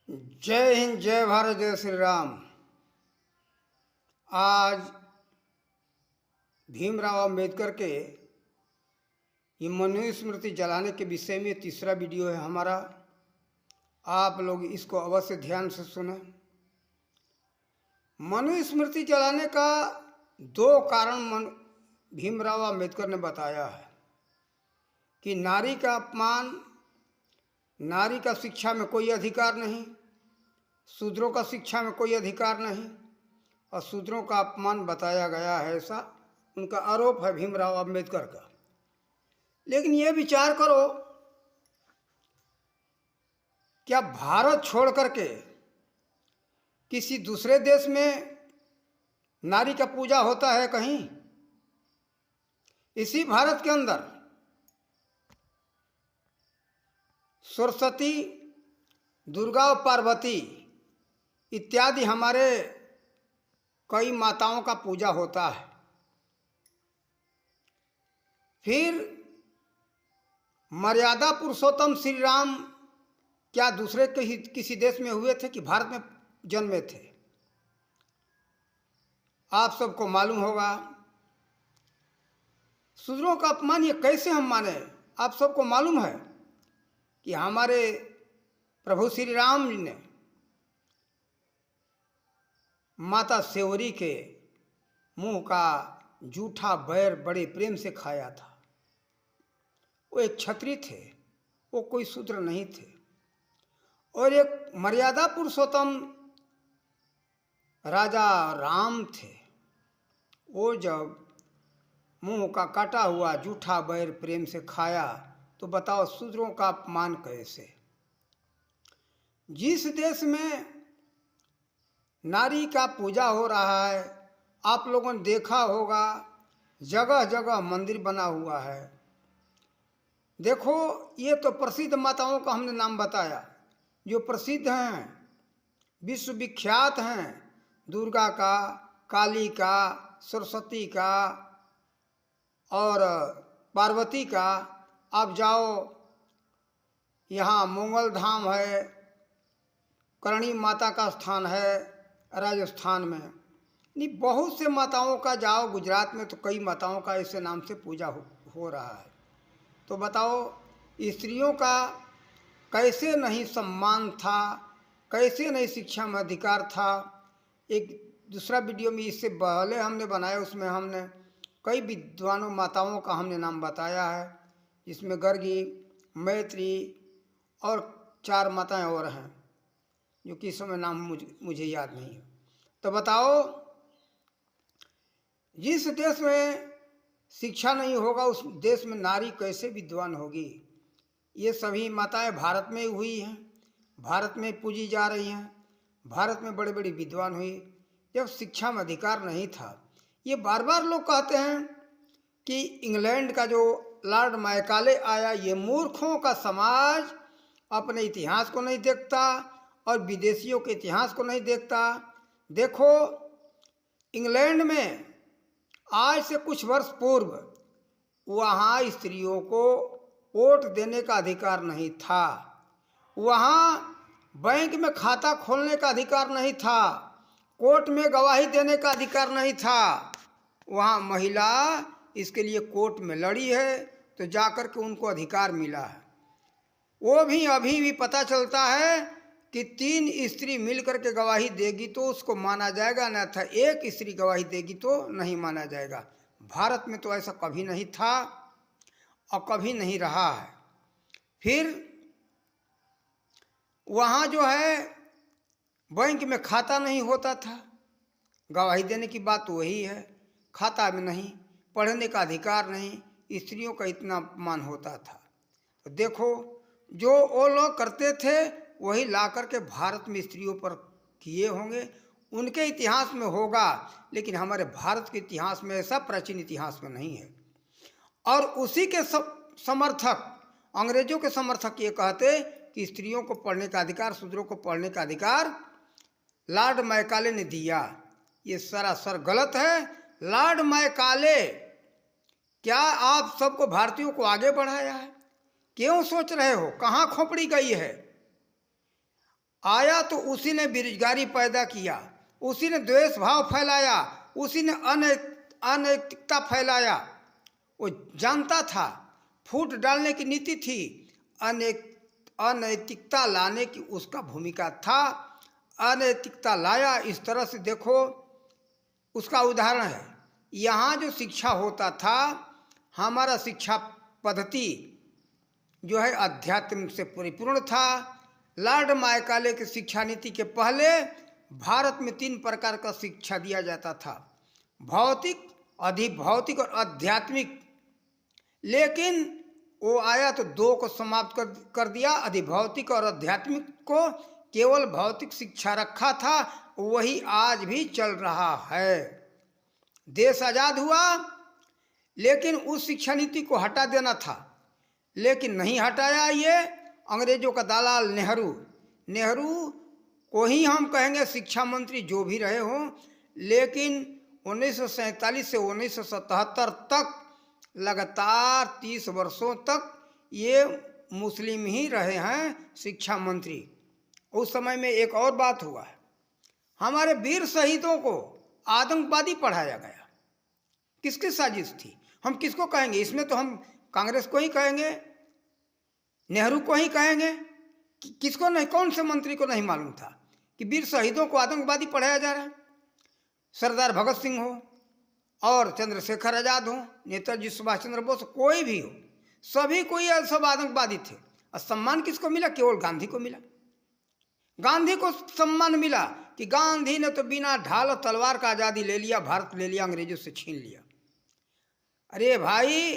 जय हिंद, जय भारत, जय श्री राम। आज भीमराव अंबेडकर के ये मनुस्मृति जलाने के विषय में तीसरा वीडियो है हमारा। आप लोग इसको अवश्य ध्यान से सुने। मनुस्मृति जलाने का दो कारण भीमराव अंबेडकर ने बताया है कि नारी का अपमान, नारी का शिक्षा में कोई अधिकार नहीं, शूद्रों का शिक्षा में कोई अधिकार नहीं और शूद्रों का अपमान बताया गया है, ऐसा उनका आरोप है भीमराव अंबेडकर का। लेकिन ये विचार करो, क्या भारत छोड़ करके किसी दूसरे देश में नारी का पूजा होता है कहीं? इसी भारत के अंदर सरस्वती, दुर्गा और पार्वती इत्यादि हमारे कई माताओं का पूजा होता है। फिर मर्यादा पुरुषोत्तम श्री राम क्या दूसरे किसी देश में हुए थे कि भारत में जन्मे थे? आप सबको मालूम होगा। शूद्रों का अपमान ये कैसे हम माने? आप सबको मालूम है कि हमारे प्रभु श्री राम जी ने माता सेवरी के मुंह का जूठा बैर बड़े प्रेम से खाया था। वो एक क्षत्रिय थे, वो कोई शूद्र नहीं थे। और एक मर्यादा पुरुषोत्तम राजा राम थे, वो जब मुंह का काटा हुआ जूठा बैर प्रेम से खाया तो बताओ शूद्रों का अपमान कैसे? जिस देश में नारी का पूजा हो रहा है, आप लोगों ने देखा होगा जगह जगह मंदिर बना हुआ है। देखो, ये तो प्रसिद्ध माताओं का हमने नाम बताया जो प्रसिद्ध हैं, विश्वविख्यात हैं। दुर्गा का, काली का, सरस्वती का और पार्वती का। आप जाओ, यहाँ मंगल धाम है, करणी माता का स्थान है राजस्थान में। नहीं, बहुत से माताओं का जाओ, गुजरात में तो कई माताओं का ऐसे नाम से पूजा हो रहा है। तो बताओ स्त्रियों का कैसे नहीं सम्मान था, कैसे नहीं शिक्षा में अधिकार था। एक दूसरा वीडियो में इससे पहले हमने बनाया, उसमें हमने कई विद्वानों माताओं का हमने नाम बताया है, जिसमें गर्गी, मैत्री और 4 माताएं और हैं जो कि इस समय नाम मुझे याद नहीं है। तो बताओ, जिस देश में शिक्षा नहीं होगा उस देश में नारी कैसे विद्वान होगी? ये सभी माताएं भारत में हुई हैं, भारत में पूजी जा रही हैं, भारत में बड़े बड़े विद्वान हुई। जब शिक्षा में अधिकार नहीं था, ये बार बार लोग कहते हैं कि इंग्लैंड का जो लॉर्ड मैकाले आया, ये मूर्खों का समाज अपने इतिहास को नहीं देखता और विदेशियों के इतिहास को नहीं देखता। देखो, इंग्लैंड में आज से कुछ वर्ष पूर्व वहाँ स्त्रियों को वोट देने का अधिकार नहीं था, वहाँ बैंक में खाता खोलने का अधिकार नहीं था, कोर्ट में गवाही देने का अधिकार नहीं था। वहाँ महिला इसके लिए कोर्ट में लड़ी है तो जाकर के उनको अधिकार मिला है। वो भी अभी भी पता चलता है कि 3 स्त्री मिलकर के गवाही देगी तो उसको माना जाएगा, न था 1 स्त्री गवाही देगी तो नहीं माना जाएगा। भारत में तो ऐसा कभी नहीं था और कभी नहीं रहा है। फिर वहाँ जो है बैंक में खाता नहीं होता था, गवाही देने की बात वही है, खाता में नहीं, पढ़ने का अधिकार नहीं, स्त्रियों का इतना अपमान होता था। तो देखो, जो वो लोग करते थे वही ला करके भारत में स्त्रियों पर किए होंगे, उनके इतिहास में होगा, लेकिन हमारे भारत के इतिहास में ऐसा प्राचीन इतिहास में नहीं है। और उसी के समर्थक, अंग्रेजों के समर्थक ये कहते कि स्त्रियों को पढ़ने का अधिकार, शूद्रों को पढ़ने का अधिकार लॉर्ड मैकाले ने दिया। ये सरासर गलत है। लॉर्ड मैकाले क्या आप सबको, भारतीयों को आगे बढ़ाया है? क्यों सोच रहे हो? कहाँ खोपड़ी गई है? आया तो उसी ने बेरोजगारी पैदा किया, उसी ने द्वेष भाव फैलाया, उसी ने अनैतिकता फैलाया। वो जानता था, फूट डालने की नीति थी, अनैतिकता लाने की उसका भूमिका था, अनैतिकता लाया। इस तरह से देखो, उसका उदाहरण है, यहाँ जो शिक्षा होता था, हमारा शिक्षा पद्धति जो है अध्यात्म से परिपूर्ण था। लॉर्ड मैकाले की शिक्षा नीति के पहले भारत में 3 प्रकार का शिक्षा दिया जाता था, भौतिक, अधिभौतिक और आध्यात्मिक। लेकिन वो आया तो 2 को समाप्त कर दिया, अधिभौतिक और आध्यात्मिक को, केवल भौतिक शिक्षा रखा था। वही आज भी चल रहा है। देश आजाद हुआ, लेकिन उस शिक्षा नीति को हटा देना था, लेकिन नहीं हटाया। ये अंग्रेजों का दलाल नेहरू को ही हम कहेंगे शिक्षा मंत्री, जो भी रहे हों। लेकिन 1947 से 1977 तक लगातार 30 वर्षों तक ये मुस्लिम ही रहे हैं शिक्षा मंत्री। उस समय में एक और बात हुआ है, हमारे वीर शहीदों को आतंकवादी पढ़ाया गया। किसकी साजिश थी? हम किसको कहेंगे? इसमें तो हम कांग्रेस को ही कहेंगे, नेहरू को ही कहेंगे। किसको नहीं, कौन से मंत्री को नहीं मालूम था कि वीर शहीदों को आतंकवादी पढ़ाया जा रहा है? सरदार भगत सिंह हो और चंद्रशेखर आजाद हो, नेताजी सुभाष चंद्र बोस, कोई भी हो, सभी कोई सब आतंकवादी थे। और सम्मान किसको मिला? केवल गांधी को मिला। गांधी को सम्मान मिला कि गांधी ने तो बिना ढाल और तलवार का आज़ादी ले लिया, भारत ले लिया, अंग्रेजों से छीन लिया। अरे भाई,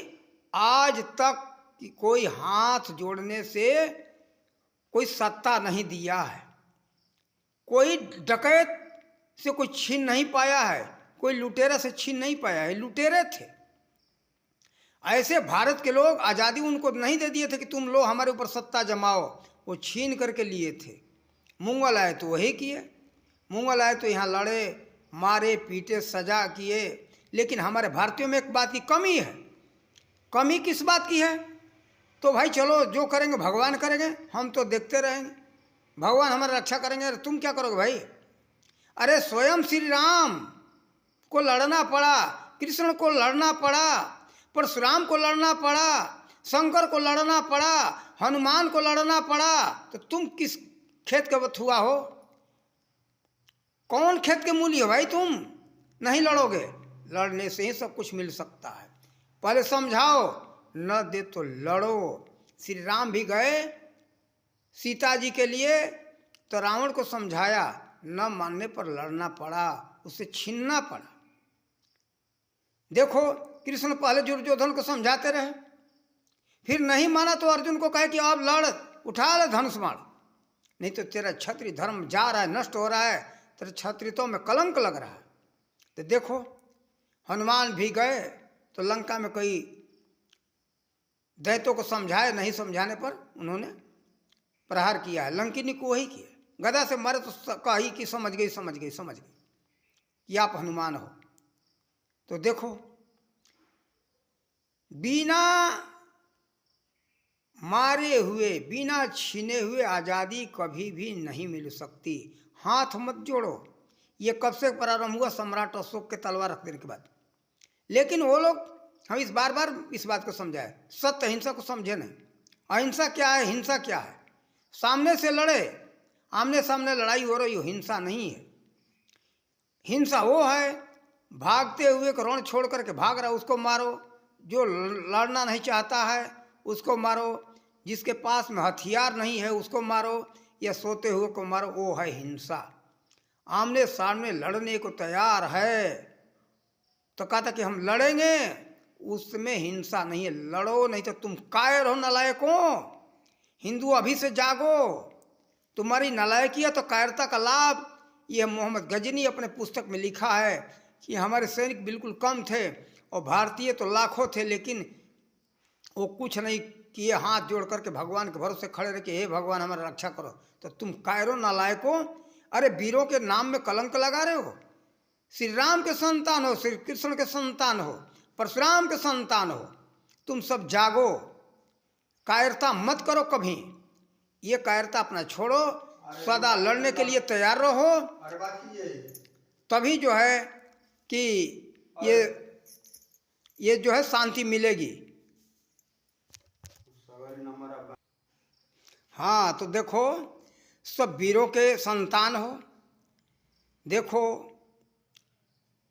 आज तक कि कोई हाथ जोड़ने से कोई सत्ता नहीं दिया है, कोई डकैत से कोई छीन नहीं पाया है, कोई लुटेरा से छीन नहीं पाया है। लुटेरे थे ऐसे। भारत के लोग आज़ादी उनको नहीं दे दिए थे कि तुम लो हमारे ऊपर सत्ता जमाओ, वो छीन करके लिए थे। मुगल आए तो वही किए, मुगल आए तो यहाँ लड़े, मारे, पीटे, सजा किए। लेकिन हमारे भारतीयों में एक बात की कमी है। कमी किस बात की है? तो भाई चलो, जो करेंगे भगवान करेंगे, हम तो देखते रहेंगे, भगवान हमारी रक्षा करेंगे। अरे तुम क्या करोगे भाई? अरे स्वयं श्री राम को लड़ना पड़ा, कृष्ण को लड़ना पड़ा, परशुराम को लड़ना पड़ा, शंकर को लड़ना पड़ा, हनुमान को लड़ना पड़ा। तो तुम किस खेत का बथुआ हो? कौन खेत के मूली हो भाई? तुम नहीं लड़ोगे। लड़ने से ही सब कुछ मिल सकता है। पहले समझाओ, न दे तो लड़ो। श्री राम भी गए सीता जी के लिए, तो रावण को समझाया, न मानने पर लड़ना पड़ा, उसे छीनना पड़ा। देखो, कृष्ण पहले दुर्योधन को समझाते रहे, फिर नहीं माना तो अर्जुन को कहे कि अब लड़, उठा ले धनुष बाण, नहीं तो तेरा क्षत्रिय धर्म जा रहा है, नष्ट हो रहा है, तेरे क्षत्रियों में कलंक लग रहा है। तो देखो, हनुमान भी गए तो लंका में कई दैत्यों को समझाए, नहीं समझाने पर उन्होंने प्रहार किया है। लंकिनी को वही किया, गदा से मारे तो कही कि समझ गई, समझ गई, समझ गई कि आप हनुमान हो। तो देखो, बिना मारे हुए, बिना छीने हुए आज़ादी कभी भी नहीं मिल सकती। हाथ मत जोड़ो। ये कब से प्रारंभ हुआ? सम्राट अशोक के तलवार रख देने के बाद। लेकिन वो लोग, हम इस बार इस बात को समझाए, सत्य अहिंसा को समझे नहीं। अहिंसा क्या है, हिंसा क्या है? सामने से लड़े, आमने सामने लड़ाई हो रही हो, हिंसा नहीं है। हिंसा वो है, भागते हुए को रण छोड़ करके भाग रहा, उसको मारो। जो लड़ना नहीं चाहता है उसको मारो। जिसके पास में हथियार नहीं है उसको मारो, या सोते हुए को मारो, वो है हिंसा। आमने सामने लड़ने को तैयार है तो कहता कि हम लड़ेंगे, उसमें हिंसा नहीं है। लड़ो, नहीं तो तुम कायर हो, नालायकों। हिंदू अभी से जागो, तुम्हारी नालायकी तो कायरता का लाभ। यह मोहम्मद गजनी अपने पुस्तक में लिखा है कि हमारे सैनिक बिल्कुल कम थे और भारतीय तो लाखों थे, लेकिन वो कुछ नहीं किए, हाथ जोड़ करके भगवान के भरोसे खड़े रहे कि हे भगवान हमारा रक्षा करो। तो तुम कायरो, नालायकों। अरे वीरों के नाम में कलंक लगा रहे हो। श्री राम के संतान हो, श्री कृष्ण के संतान हो, परशुराम के संतान हो, तुम सब जागो, कायरता मत करो कभी। ये कायरता अपना छोड़ो सदा लड़ने के लिए तैयार रहो, तभी जो है कि ये जो है शांति मिलेगी। हाँ, तो देखो सब वीरों के संतान हो। देखो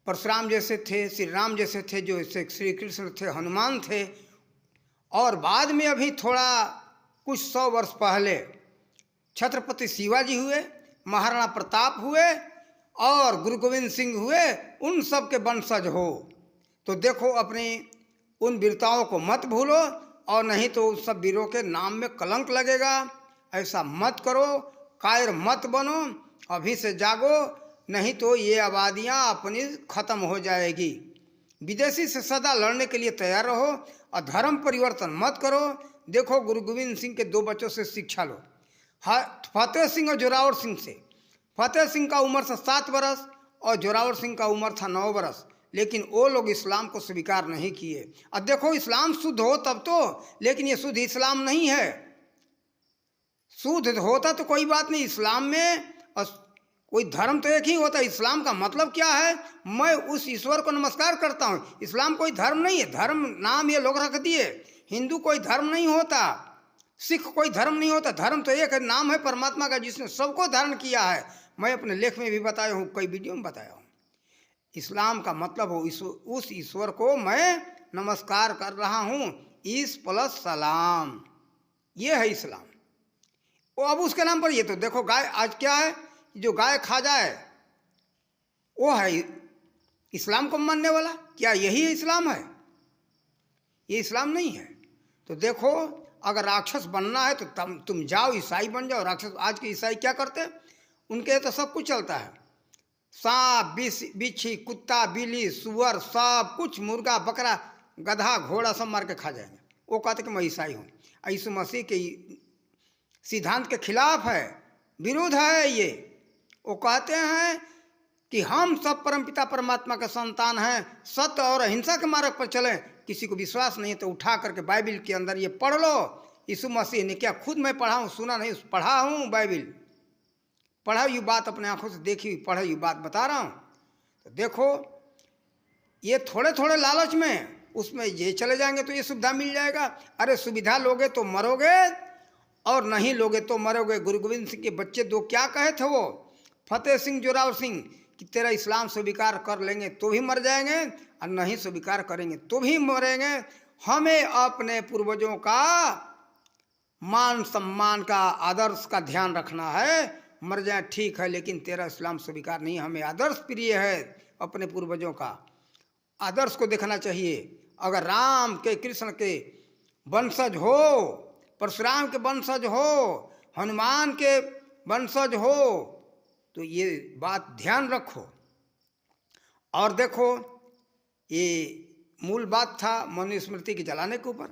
परशुराम जैसे थे, श्री राम जैसे थे, जो श्री कृष्ण थे, हनुमान थे, और बाद में अभी थोड़ा कुछ 100 वर्ष पहले छत्रपति शिवाजी हुए, महाराणा प्रताप हुए और गुरु गोविंद सिंह हुए, उन सब के वंशज हो। तो देखो अपनी उन वीरताओं को मत भूलो, और नहीं तो उन सब वीरों के नाम में कलंक लगेगा। ऐसा मत करो, कायर मत बनो, अभी से जागो, नहीं तो ये आबादियाँ अपनी खत्म हो जाएगी। विदेशी से सदा लड़ने के लिए तैयार रहो और धर्म परिवर्तन मत करो। देखो गुरु गोविंद सिंह के 2 बच्चों से शिक्षा लो, फतेह सिंह और जोरावर सिंह से। फतेह सिंह का उम्र था 7 वर्ष और जोरावर सिंह का उम्र था 9 वर्ष, लेकिन वो लोग इस्लाम को स्वीकार नहीं किए। अब देखो इस्लाम शुद्ध हो तब तो, लेकिन ये शुद्ध इस्लाम नहीं है। शुद्ध होता तो कोई बात नहीं, इस्लाम में कोई धर्म तो एक ही होता है। इस्लाम का मतलब क्या है? मैं उस ईश्वर को नमस्कार करता हूँ। इस्लाम कोई धर्म नहीं है, धर्म नाम ये लोग रख दिए। हिंदू कोई धर्म नहीं होता, सिख कोई धर्म नहीं होता। धर्म तो एक है, नाम है परमात्मा का, जिसने सबको धारण किया है। मैं अपने लेख में भी बताया हूँ, कई वीडियो में बताया हूँ। इस्लाम का मतलब हो उस ईश्वर को मैं नमस्कार कर रहा हूँ, ईस प्लस सलाम, ये है इस्लाम। वो अब उसके नाम पर ये तो देखो गाय आज क्या है, जो गाय खा जाए वो है इस्लाम को मानने वाला। क्या यही इस्लाम है? ये इस्लाम नहीं है। तो देखो अगर राक्षस बनना है तो तुम जाओ ईसाई बन जाओ। राक्षस आज के ईसाई क्या करते हैं? उनके तो सब कुछ चलता है, सांप बिच्छी कुत्ता बिल्ली सुअर सब कुछ, मुर्गा बकरा गधा घोड़ा सब मार के खा जाएंगे। वो कहते कि मैं ईसाई हूँ। यीशु मसीह के सिद्धांत के खिलाफ है, विरोध है ये। वो कहते हैं कि हम सब परमपिता परमात्मा के संतान हैं, सत्य और अहिंसा के मार्ग पर चलें। किसी को विश्वास नहीं है तो उठा करके बाइबिल के अंदर ये पढ़ लो। यीशु मसीह ने क्या, खुद मैं पढ़ा हूँ, सुना नहीं, पढ़ा हूँ, बाइबिल पढ़ा हुई बात, अपने आंखों से देखी हुई पढ़ी हुई बात बता रहा हूँ। तो देखो ये थोड़े थोड़े लालच में उसमें ये चले जाएंगे तो ये सुविधा मिल जाएगा। अरे सुविधा लोगे तो मरोगे और नहीं लोगे तो मरोगे। गुरु गोविंद सिंह के बच्चे 2 क्या कहे थे वो, फतेह सिंह जोरावर सिंह, कि तेरा इस्लाम स्वीकार कर लेंगे तो भी मर जाएंगे और नहीं स्वीकार करेंगे तो भी मरेंगे। हमें अपने पूर्वजों का मान सम्मान का आदर्श का ध्यान रखना है। मर जाए ठीक है, लेकिन तेरा इस्लाम स्वीकार नहीं। हमें आदर्श प्रिय है, अपने पूर्वजों का आदर्श को देखना चाहिए। अगर राम के कृष्ण के वंशज हो, परशुराम के वंशज हो, हनुमान के वंशज हो, तो ये बात ध्यान रखो। और देखो ये मूल बात था मनुस्मृति के जलाने के ऊपर,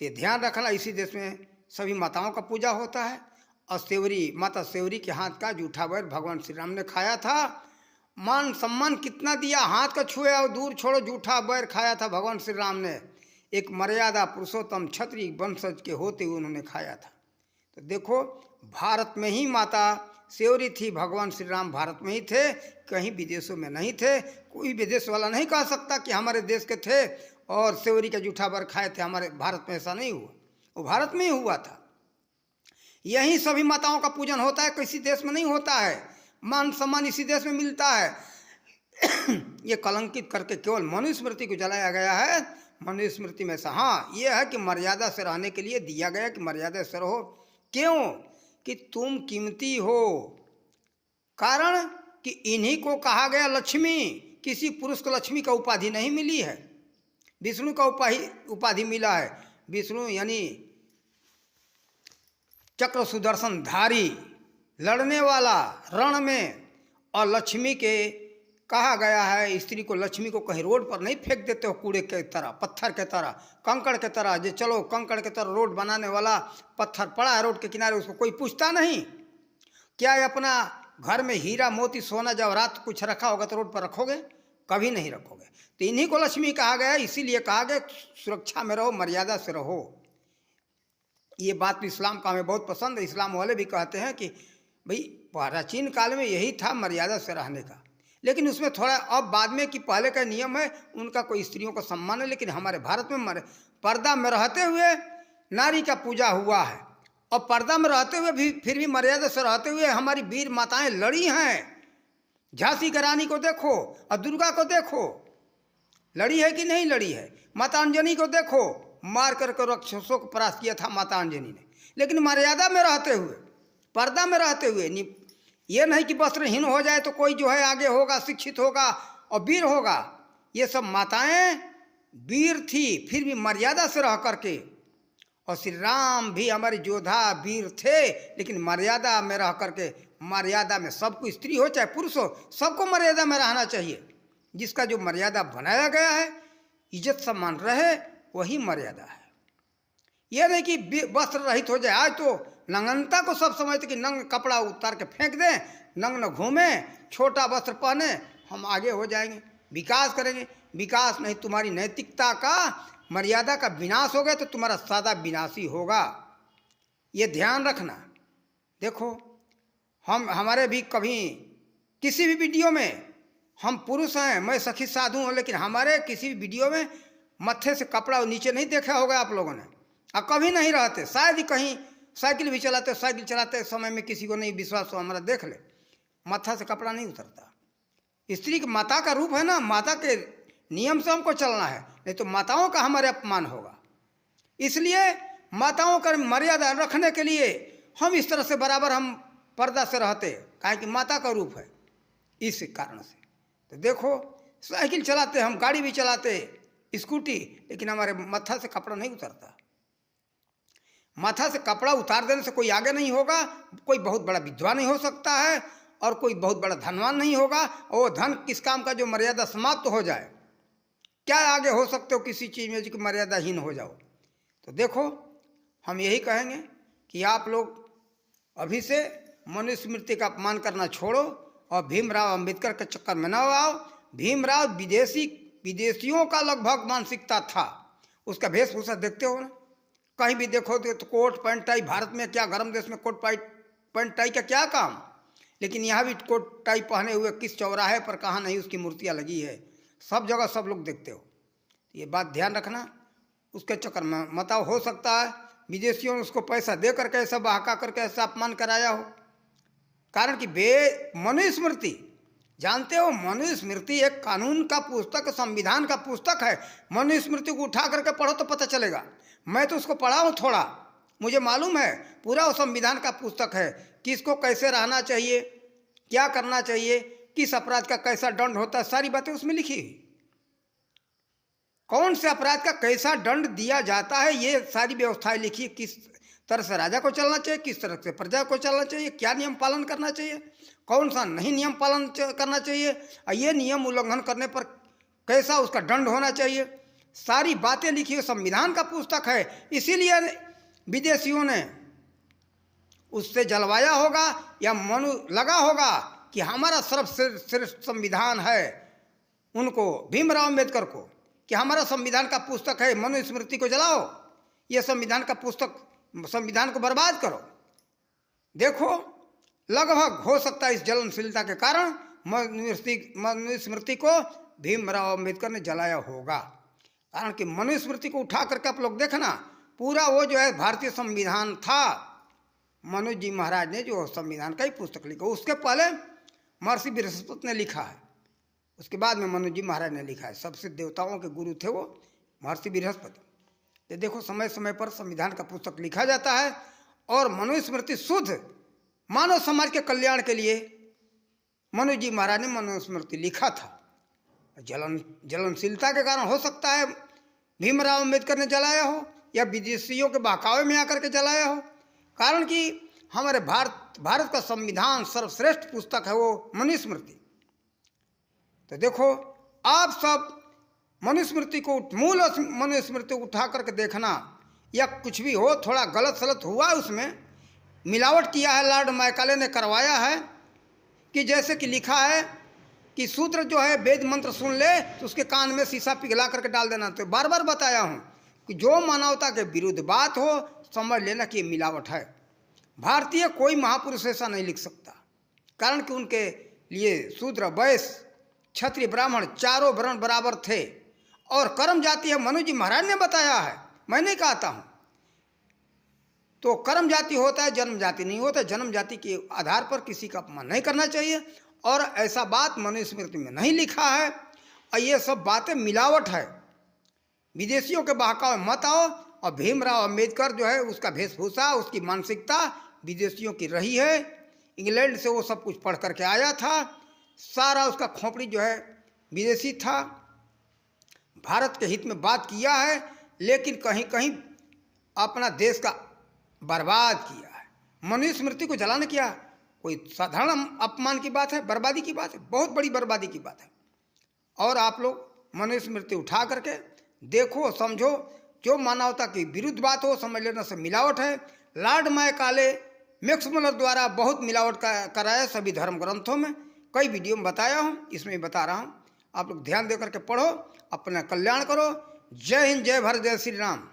तो ध्यान रखना। इसी देश में सभी माताओं का पूजा होता है। और सेवरी, माता सेवरी के हाथ का जूठा बैर भगवान श्री राम ने खाया था। मान सम्मान कितना दिया, हाथ का छुए और दूर छोड़ो, जूठा बैर खाया था भगवान श्री राम ने। एक मर्यादा पुरुषोत्तम क्षत्रिय वंशज के होते हुए उन्होंने खाया था। तो देखो भारत में ही माता सेवरी थी, भगवान श्री राम भारत में ही थे, कहीं विदेशों में नहीं थे। कोई विदेश वाला नहीं कह सकता कि हमारे देश के थे और सेवरी का जूठा बैर खाए थे। हमारे भारत में ऐसा नहीं हुआ, वो भारत में ही हुआ था। यही सभी माताओं का पूजन होता है, किसी देश में नहीं होता है। मान सम्मान इसी देश में मिलता है। ये कलंकित करके केवल मनुस्मृति को जलाया गया है। मनुस्मृति में से हाँ ये है कि मर्यादा से रहने के लिए दिया गया कि मर्यादा से रहो। क्यों? कि तुम कीमती हो। कारण कि इन्हीं को कहा गया लक्ष्मी। किसी पुरुष को लक्ष्मी का उपाधि नहीं मिली है, विष्णु का उपाधि मिला है। विष्णु यानी चक्र सुदर्शन धारी, लड़ने वाला रण में। और लक्ष्मी के कहा गया है, स्त्री को लक्ष्मी को कहीं रोड पर नहीं फेंक देते हो कूड़े के तरह, पत्थर के तरह, कंकड़ के तरह। जो चलो कंकड़ के तरह रोड बनाने वाला पत्थर पड़ा है रोड के किनारे, उसको कोई पूछता नहीं। क्या अपना घर में हीरा मोती सोना जवाहरात कुछ रखा होगा तो रोड पर रखोगे? कभी नहीं रखोगे। तो इन्हीं को लक्ष्मी कहा गया, इसीलिए कहा गया सुरक्षा में रहो, मर्यादा से रहो। ये बात इस्लाम का हमें बहुत पसंद है। इस्लाम वाले भी कहते हैं कि भाई प्राचीन काल में यही था मर्यादा से रहने का, लेकिन उसमें थोड़ा अब बाद में कि पहले का नियम है उनका कोई स्त्रियों का सम्मान है, लेकिन हमारे भारत में पर्दा में रहते हुए नारी का पूजा हुआ है। और पर्दा में रहते हुए भी फिर भी मर्यादा से रहते हुए हमारी वीर माताएं लड़ी हैं। झांसी की रानी को देखो और दुर्गा को देखो, लड़ी है कि नहीं लड़ी है। माता अंजनी को देखो, मार करके राक्षसों को परास्त किया था माता अंजनी ने, लेकिन मर्यादा में रहते हुए, पर्दा में रहते हुए। ये नहीं कि वस्त्रहीन हो जाए तो कोई जो है आगे होगा, शिक्षित होगा और वीर होगा। ये सब माताएं वीर थी, फिर भी मर्यादा से रह करके। और श्री राम भी हमारे योद्धा वीर थे, लेकिन मर्यादा में रह करके। मर्यादा में सबको, स्त्री हो चाहे पुरुष हो, सबको मर्यादा में रहना चाहिए। जिसका जो मर्यादा बनाया गया है, इज्जत सम्मान रहे, वही मर्यादा है। यह नहीं कि वस्त्र रहित हो जाए। आज तो नंगनता को सब समझते कि नंग कपड़ा उतार के फेंक दें, नंग न घूमे, छोटा वस्त्र पहने, हम आगे हो जाएंगे, विकास करेंगे। विकास नहीं, तुम्हारी नैतिकता का, मर्यादा का विनाश हो गया तो तुम्हारा सादा विनाशी होगा। ये ध्यान रखना। देखो हमारे भी कभी किसी भी वीडियो में, हम पुरुष हैं, मैं सखी साधु हूँ, लेकिन हमारे किसी भी वीडियो में मत्थे से कपड़ा नीचे नहीं देखा होगा आप लोगों ने, और कभी नहीं रहते। शायद ही कहीं साइकिल भी चलाते, साइकिल चलाते समय में किसी को नहीं विश्वास हो, हमारा देख ले, मत्था से कपड़ा नहीं उतरता। स्त्री की माता का रूप है ना, माता के नियम से हमको चलना है, नहीं तो माताओं का हमारे अपमान होगा। इसलिए माताओं का मर्यादा रखने के लिए हम इस तरह से बराबर हम पर्दा से रहते, काहे कि माता का रूप है। इस कारण से तो देखो, साइकिल चलाते, हम गाड़ी भी चलाते, स्कूटी, लेकिन हमारे मत्था से कपड़ा नहीं उतरता। माथा से कपड़ा उतार देने से कोई आगे नहीं होगा, कोई बहुत बड़ा विद्वान नहीं हो सकता है, और कोई बहुत बड़ा धनवान नहीं होगा। और वो धन किस काम का जो मर्यादा समाप्त हो जाए, क्या आगे हो सकते हो किसी चीज़ में जो मर्यादाहीन हो जाओ। तो देखो, हम यही कहेंगे कि आप लोग अभी से मनुस्मृति का अपमान करना छोड़ो और भीमराव अंबेडकर के चक्कर में न आओ। भीमराव विदेशियों का लगभग मानसिकता था। उसका वेशभूषा देखते हो ना, कहीं भी देखो तो कोट पैंट टाई। भारत में क्या, गर्म देश में कोट पैंट टाई का क्या काम, लेकिन यहाँ भी कोट टाई पहने हुए किस चौराहे पर कहाँ नहीं उसकी मूर्तियाँ लगी है, सब जगह सब लोग देखते हो। ये बात ध्यान रखना, उसके चक्कर में मत आओ। हो सकता है विदेशियों ने उसको पैसा दे करके ऐसा बहका करके ऐसा अपमान कराया हो। कारण कि मनुस्मृति, जानते हो, मनुस्मृति एक कानून का पुस्तक, संविधान का पुस्तक है। मनुस्मृति को उठा करके पढ़ो तो पता चलेगा। मैं तो उसको पढ़ा हूँ थोड़ा, मुझे मालूम है। पूरा वो संविधान का पुस्तक है, किसको कैसे रहना चाहिए, क्या करना चाहिए, किस अपराध का कैसा दंड होता है, सारी बातें उसमें लिखी है। कौन से अपराध का कैसा दंड दिया जाता है, ये सारी व्यवस्थाएं लिखी। किस तरह से राजा को चलना चाहिए, किस तरह से प्रजा को चलना चाहिए, क्या नियम पालन करना चाहिए, कौन सा नहीं नियम पालन करना चाहिए, और ये नियम उल्लंघन करने पर कैसा उसका दंड होना चाहिए, सारी बातें लिखी है। संविधान का पुस्तक है, इसीलिए विदेशियों ने उससे जलवाया होगा या मन लगा होगा कि हमारा सर्वश्रेष्ठ संविधान है। उनको, भीमराव अम्बेडकर को, कि हमारा संविधान का पुस्तक है, मनुस्मृति को जलाओ, ये संविधान का पुस्तक, संविधान को बर्बाद करो। देखो, लगभग हो सकता है इस जलनशीलता के कारण मनुस्मृति को भीमराव अम्बेडकर ने जलाया होगा। कारण कि मनुस्मृति को उठा करके आप लोग देखना, पूरा वो जो है भारतीय संविधान था। मनोज जी महाराज ने जो संविधान का ही पुस्तक लिखा, उसके पहले महर्षि बृहस्पति ने लिखा है, उसके बाद में मनोज जी महाराज ने लिखा है। सबसे देवताओं के गुरु थे वो महर्षि बृहस्पति। तो देखो, समय समय पर संविधान का पुस्तक लिखा जाता है, और मनुस्मृति शुद्ध मानव समाज के कल्याण के लिए मनोज जी महाराज ने मनुस्मृति लिखा था। जलनशीलता के कारण हो सकता है भीमराव अम्बेडकर ने जलाया हो, या विदेशियों के बहकावे में आकर के जलाया हो। कारण कि हमारे भारत का संविधान सर्वश्रेष्ठ पुस्तक है वो मनुस्मृति। तो देखो, आप सब मनुस्मृति को, मूल मनुस्मृति को उठा करके देखना, या कुछ भी हो थोड़ा गलत सलत हुआ उसमें, मिलावट किया है, लॉर्ड मैकाले ने करवाया है। कि जैसे कि लिखा है कि सूत्र जो है वेद मंत्र सुन ले तो उसके कान में शीशा पिघला करके डाल देना। तो बार बार बताया हूँ कि जो मानवता के विरुद्ध बात हो, समझ लेना कि ये मिलावट है। भारतीय कोई महापुरुष ऐसा नहीं लिख सकता, कारण कि उनके लिए शूद्र, वैश्य, क्षत्रिय, ब्राह्मण चारों वर्ण बराबर थे। और कर्म जाति है, मनु जी महाराज ने बताया है, मैं नहीं कहता हूँ। तो कर्म जाति होता है, जन्म जाति नहीं होता। जन्म जाति के आधार पर किसी का अपमान नहीं करना चाहिए, और ऐसा बात मनुस्मृति में नहीं लिखा है। और ये सब बातें मिलावट है, विदेशियों के बहकावे मत आओ। और भीमराव अंबेडकर जो है, उसका वेशभूषा, उसकी मानसिकता विदेशियों की रही है। इंग्लैंड से वो सब कुछ पढ़ करके आया था, सारा उसका खोपड़ी जो है विदेशी था। भारत के हित में बात किया है, लेकिन कहीं कहीं अपना देश का बर्बाद किया है। मनुस्मृति को जलाने किया कोई साधारण अपमान की बात है, बर्बादी की बात है, बहुत बड़ी बर्बादी की बात है। और आप लोग मनुस्मृति उठा करके देखो, समझो। जो मानवता की विरुद्ध बात हो समझ लेना सब मिलावट है। लॉर्ड मैकाले, मैक्स मुलर द्वारा बहुत मिलावट कराया सभी धर्म ग्रंथों में। कई वीडियो में बताया हूँ, इसमें बता रहा हूँ। आप लोग ध्यान दे करके पढ़ो, अपना कल्याण करो। जय हिंद, जय भारत, जय श्री राम।